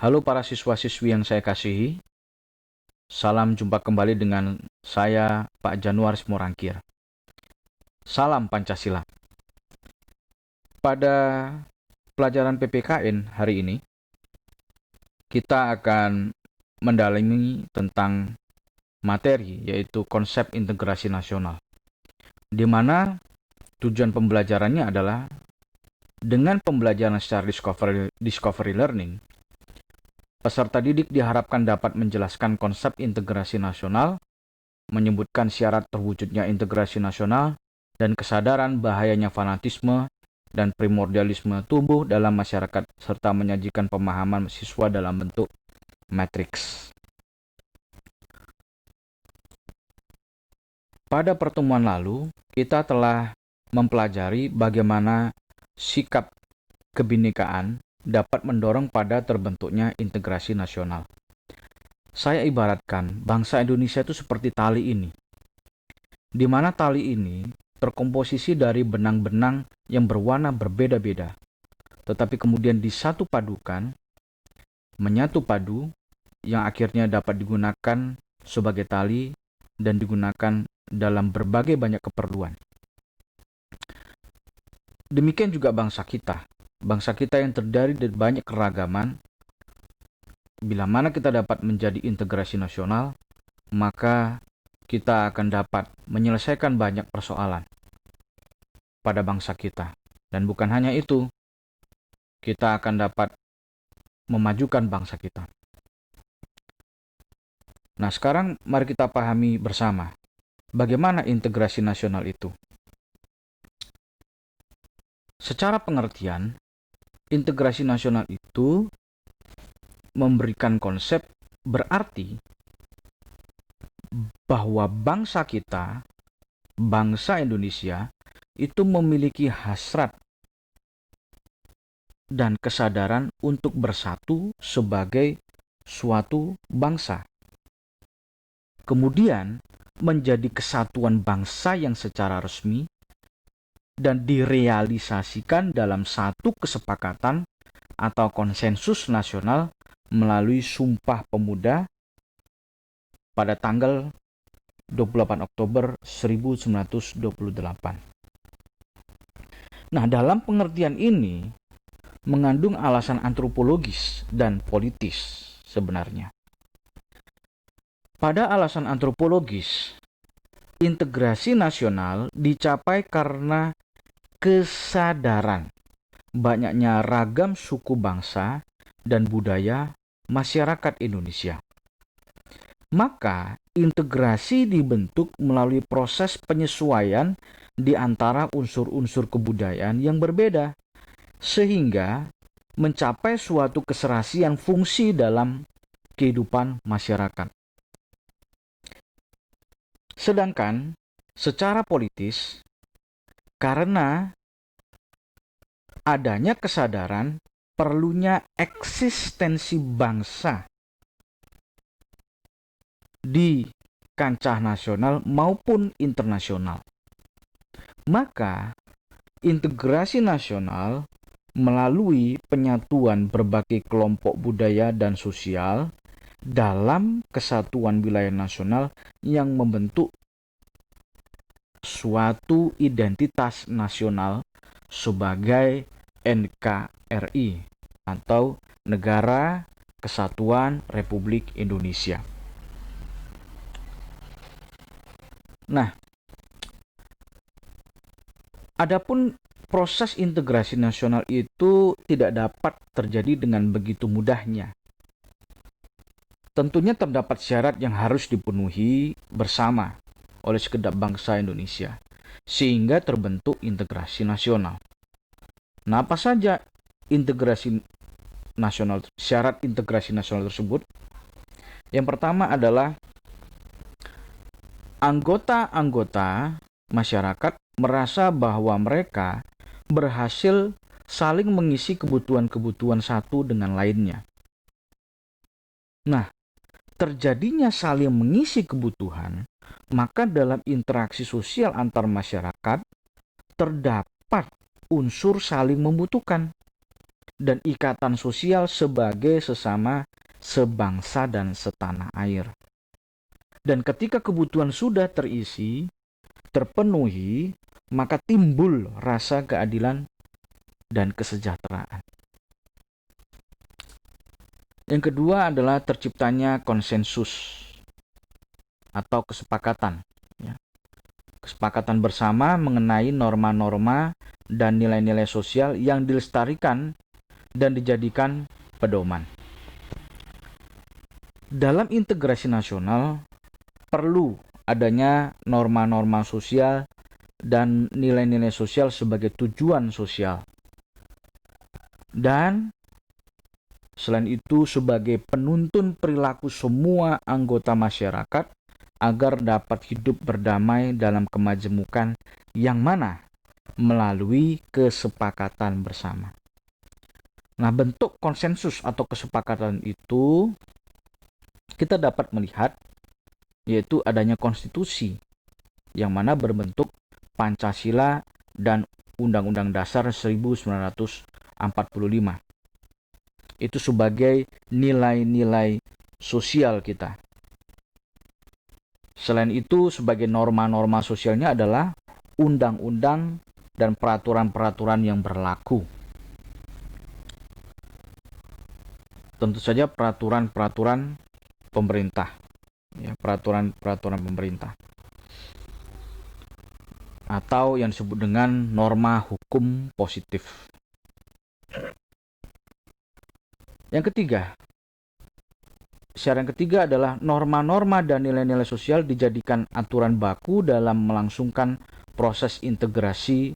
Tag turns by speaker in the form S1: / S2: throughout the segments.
S1: Halo para siswa-siswi yang saya kasihi, salam jumpa kembali dengan saya Pak Januaris Morangkir. Salam Pancasila. Pada pelajaran PPKN hari ini, kita akan mendalami tentang materi yaitu konsep integrasi nasional, di mana tujuan pembelajarannya adalah dengan pembelajaran secara discovery learning, peserta didik diharapkan dapat menjelaskan konsep integrasi nasional, menyebutkan syarat terwujudnya integrasi nasional, dan kesadaran bahayanya fanatisme dan primordialisme tumbuh dalam masyarakat, serta menyajikan pemahaman siswa dalam bentuk matriks. Pada pertemuan lalu, kita telah mempelajari bagaimana sikap kebinekaan dapat mendorong pada terbentuknya integrasi nasional. Saya ibaratkan bangsa Indonesia itu seperti tali ini, di mana tali ini terkomposisi dari benang-benang yang berwarna berbeda-beda, tetapi kemudian disatu padukan, menyatu padu, yang akhirnya dapat digunakan sebagai tali dan digunakan dalam berbagai banyak keperluan. Demikian juga bangsa kita yang terdiri dari banyak keragaman. Bila mana kita dapat menjadi integrasi nasional, maka kita akan dapat menyelesaikan banyak persoalan pada bangsa kita. Dan bukan hanya itu, kita akan dapat memajukan bangsa kita. Nah, sekarang mari kita pahami bersama bagaimana integrasi nasional itu. Secara pengertian, integrasi nasional itu memberikan konsep berarti bahwa bangsa kita, bangsa Indonesia, itu memiliki hasrat dan kesadaran untuk bersatu sebagai suatu bangsa. Kemudian menjadi kesatuan bangsa yang secara resmi dan direalisasikan dalam satu kesepakatan atau konsensus nasional melalui Sumpah Pemuda pada tanggal 28 Oktober 1928. Nah, dalam pengertian ini mengandung alasan antropologis dan politis sebenarnya. Pada alasan antropologis, integrasi nasional dicapai karena kesadaran banyaknya ragam suku bangsa dan budaya masyarakat Indonesia. Maka integrasi dibentuk melalui proses penyesuaian di antara unsur-unsur kebudayaan yang berbeda, sehingga mencapai suatu keserasian fungsi dalam kehidupan masyarakat. Sedangkan secara politis, karena adanya kesadaran perlunya eksistensi bangsa di kancah nasional maupun internasional, maka integrasi nasional melalui penyatuan berbagai kelompok budaya dan sosial dalam kesatuan wilayah nasional yang membentuk suatu identitas nasional sebagai NKRI atau Negara Kesatuan Republik Indonesia. Nah, adapun proses integrasi nasional itu tidak dapat terjadi dengan begitu mudahnya. Tentunya terdapat syarat yang harus dipenuhi bersama oleh segenap bangsa Indonesia, sehingga terbentuk integrasi nasional. Nah, apa saja syarat integrasi nasional tersebut? Yang pertama adalah anggota-anggota masyarakat merasa bahwa mereka berhasil saling mengisi kebutuhan-kebutuhan satu dengan lainnya. Nah, terjadinya saling mengisi kebutuhan, maka dalam interaksi sosial antar masyarakat terdapat unsur saling membutuhkan. dan ikatan sosial sebagai sesama sebangsa dan setanah air. Dan ketika kebutuhan sudah terpenuhi, maka timbul rasa keadilan dan kesejahteraan. Yang kedua adalah terciptanya konsensus atau kesepakatan. Kesepakatan bersama mengenai norma-norma dan nilai-nilai sosial yang dilestarikan dan dijadikan pedoman. Dalam integrasi nasional perlu adanya norma-norma sosial dan nilai-nilai sosial sebagai tujuan sosial. Dan selain itu sebagai penuntun perilaku semua anggota masyarakat agar dapat hidup berdamai dalam kemajemukan yang mana melalui kesepakatan bersama. Nah, bentuk konsensus atau kesepakatan itu kita dapat melihat yaitu adanya konstitusi yang mana berbentuk Pancasila dan Undang-Undang Dasar 1945. Itu sebagai nilai-nilai sosial kita. Selain itu, sebagai norma-norma sosialnya adalah undang-undang dan peraturan-peraturan yang berlaku. Tentu saja peraturan-peraturan pemerintah, peraturan-peraturan pemerintah, atau yang disebut dengan norma hukum positif. Yang ketiga, syarat yang ketiga adalah norma-norma dan nilai-nilai sosial dijadikan aturan baku dalam melangsungkan proses integrasi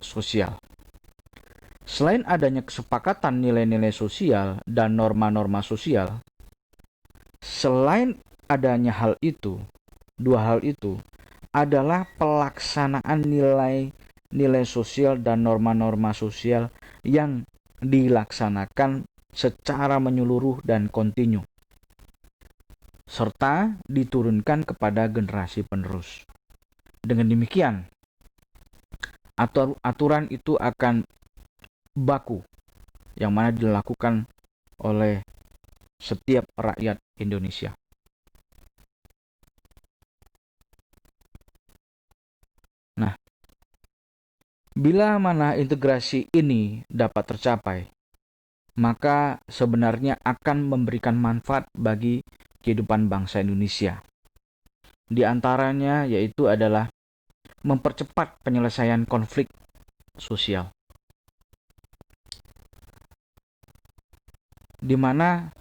S1: sosial. Selain adanya kesepakatan nilai-nilai sosial dan norma-norma sosial, selain adanya dua hal itu adalah pelaksanaan nilai-nilai sosial dan norma-norma sosial yang dilaksanakan secara menyeluruh dan kontinu, serta diturunkan kepada generasi penerus. Dengan demikian, aturan itu akan baku, yang mana dilakukan oleh setiap rakyat Indonesia. Nah, bila mana integrasi ini dapat tercapai, maka sebenarnya akan memberikan manfaat bagi kehidupan bangsa Indonesia. Di antaranya yaitu adalah mempercepat penyelesaian konflik sosial, di mana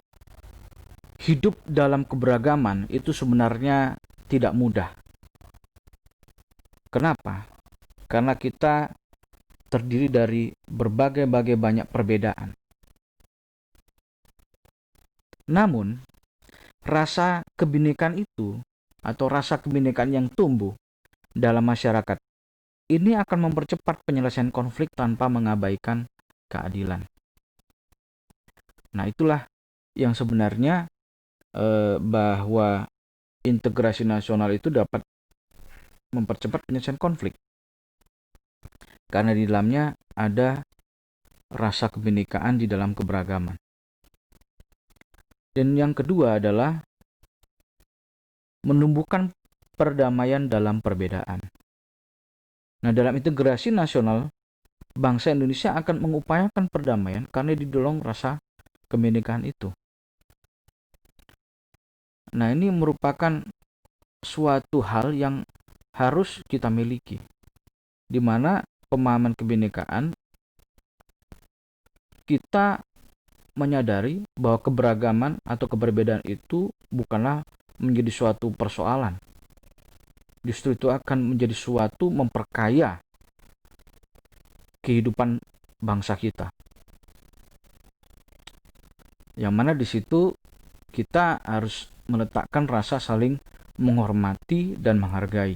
S1: hidup dalam keberagaman itu sebenarnya tidak mudah. Kenapa? Karena kita terdiri dari berbagai banyak perbedaan. Namun, rasa kebinekaan itu atau rasa kebinekaan yang tumbuh dalam masyarakat ini akan mempercepat penyelesaian konflik tanpa mengabaikan keadilan. Nah, itulah yang sebenarnya bahwa integrasi nasional itu dapat mempercepat penyelesaian konflik. Karena di dalamnya ada rasa kebinekaan di dalam keberagaman. Dan yang kedua adalah menumbuhkan perdamaian dalam perbedaan. Nah, dalam integrasi nasional, bangsa Indonesia akan mengupayakan perdamaian karena didorong rasa kebinekaan itu. Nah, ini merupakan suatu hal yang harus kita miliki, di mana pemahaman kebinekaan kita menyadari bahwa keberagaman atau keberbedaan itu bukanlah menjadi suatu persoalan. Justru itu akan menjadi suatu memperkaya kehidupan bangsa kita. Yang mana di situ kita harus meletakkan rasa saling menghormati dan menghargai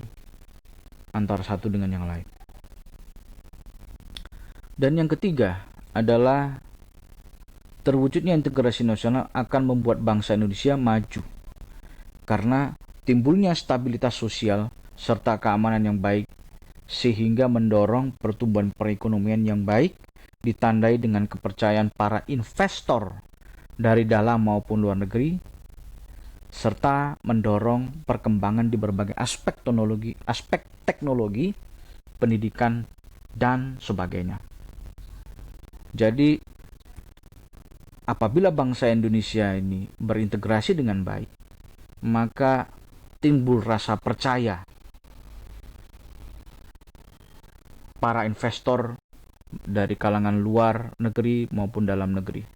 S1: antara satu dengan yang lain. Dan yang ketiga adalah terwujudnya integrasi nasional akan membuat bangsa Indonesia maju karena timbulnya stabilitas sosial serta keamanan yang baik sehingga mendorong pertumbuhan perekonomian yang baik ditandai dengan kepercayaan para investor dari dalam maupun luar negeri, serta mendorong perkembangan di berbagai aspek teknologi, pendidikan, dan sebagainya. Jadi, apabila bangsa Indonesia ini berintegrasi dengan baik, maka timbul rasa percaya para investor dari kalangan luar negeri maupun dalam negeri.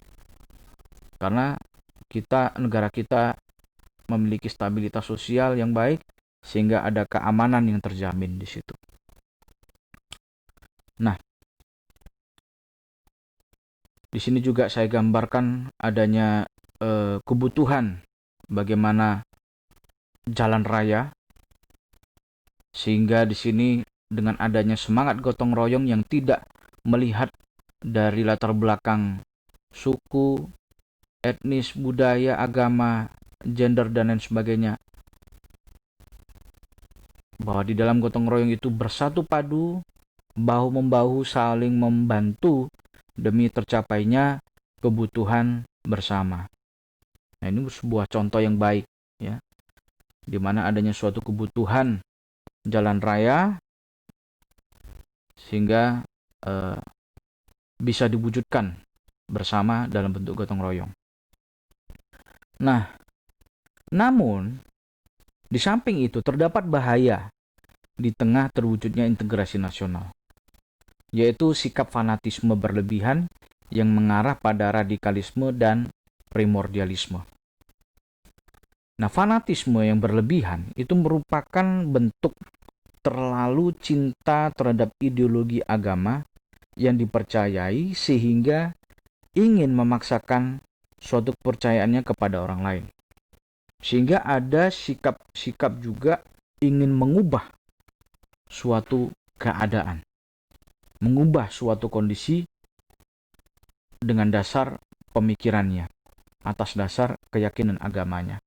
S1: Karena negara kita memiliki stabilitas sosial yang baik, sehingga ada keamanan yang terjamin di situ. Nah, di sini juga saya gambarkan adanya kebutuhan bagaimana jalan raya, sehingga di sini dengan adanya semangat gotong royong yang tidak melihat dari latar belakang suku, etnis, budaya, agama, gender, dan lain sebagainya, bahwa di dalam gotong royong itu bersatu padu, bahu-membahu, saling membantu demi tercapainya kebutuhan bersama. Nah, ini sebuah contoh yang baik, ya, di mana adanya suatu kebutuhan jalan raya sehingga bisa diwujudkan bersama dalam bentuk gotong royong. Nah, namun di samping itu terdapat bahaya di tengah terwujudnya integrasi nasional, yaitu sikap fanatisme berlebihan yang mengarah pada radikalisme dan primordialisme. Nah, fanatisme yang berlebihan itu merupakan bentuk terlalu cinta terhadap ideologi agama yang dipercayai sehingga ingin memaksakan suatu kepercayaannya kepada orang lain. Sehingga ada sikap-sikap juga ingin mengubah suatu keadaan, mengubah suatu kondisi dengan dasar pemikirannya, atas dasar keyakinan agamanya.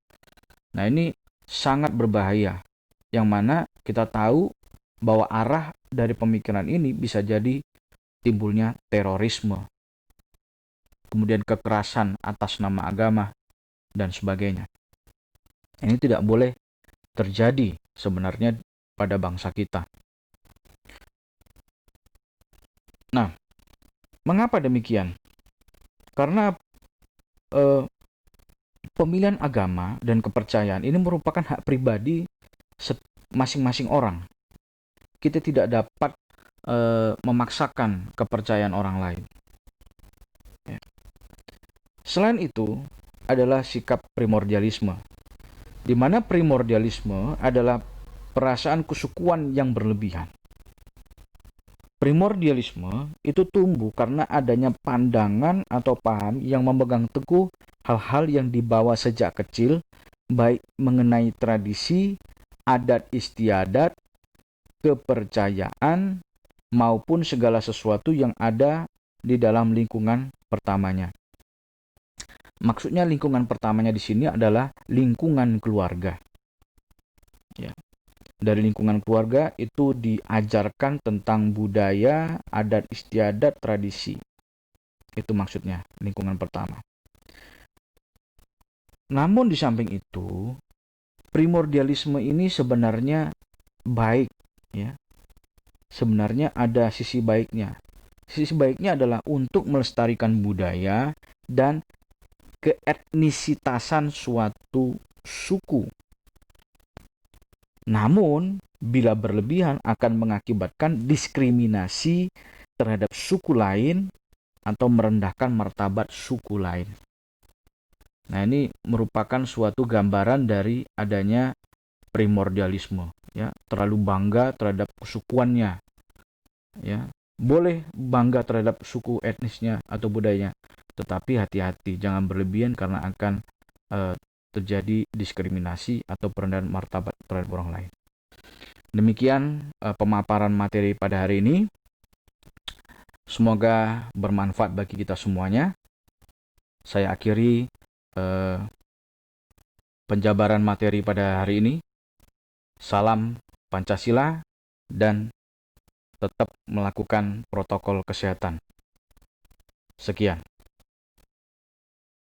S1: Nah, ini sangat berbahaya, yang mana kita tahu bahwa arah dari pemikiran ini bisa jadi timbulnya terorisme, kemudian kekerasan atas nama agama, dan sebagainya. Ini tidak boleh terjadi sebenarnya pada bangsa kita. Nah, mengapa demikian? Karena pemilihan agama dan kepercayaan ini merupakan hak pribadi masing-masing orang. Kita tidak dapat memaksakan kepercayaan orang lain. Ya. Selain itu adalah sikap primordialisme, di mana primordialisme adalah perasaan kesukuan yang berlebihan. Primordialisme itu tumbuh karena adanya pandangan atau paham yang memegang teguh hal-hal yang dibawa sejak kecil, baik mengenai tradisi, adat istiadat, kepercayaan, maupun segala sesuatu yang ada di dalam lingkungan pertamanya. Maksudnya lingkungan pertamanya di sini adalah lingkungan keluarga. Ya. Dari lingkungan keluarga itu diajarkan tentang budaya, adat istiadat, tradisi. Itu maksudnya lingkungan pertama. Namun di samping itu, primordialisme ini sebenarnya baik, ya. Sebenarnya ada sisi baiknya. Sisi baiknya adalah untuk melestarikan budaya dan keetnisitasan suatu suku. Namun, bila berlebihan akan mengakibatkan diskriminasi terhadap suku lain atau merendahkan martabat suku lain. Nah, ini merupakan suatu gambaran dari adanya primordialisme, ya, terlalu bangga terhadap kesukuannya. Ya, boleh bangga terhadap suku etnisnya atau budayanya, tetapi hati-hati, jangan berlebihan karena akan terjadi diskriminasi atau perendahan martabat terhadap orang lain. Demikian pemaparan materi pada hari ini. Semoga bermanfaat bagi kita semuanya. Saya akhiri penjabaran materi pada hari ini. Salam Pancasila dan tetap melakukan protokol kesehatan. Sekian.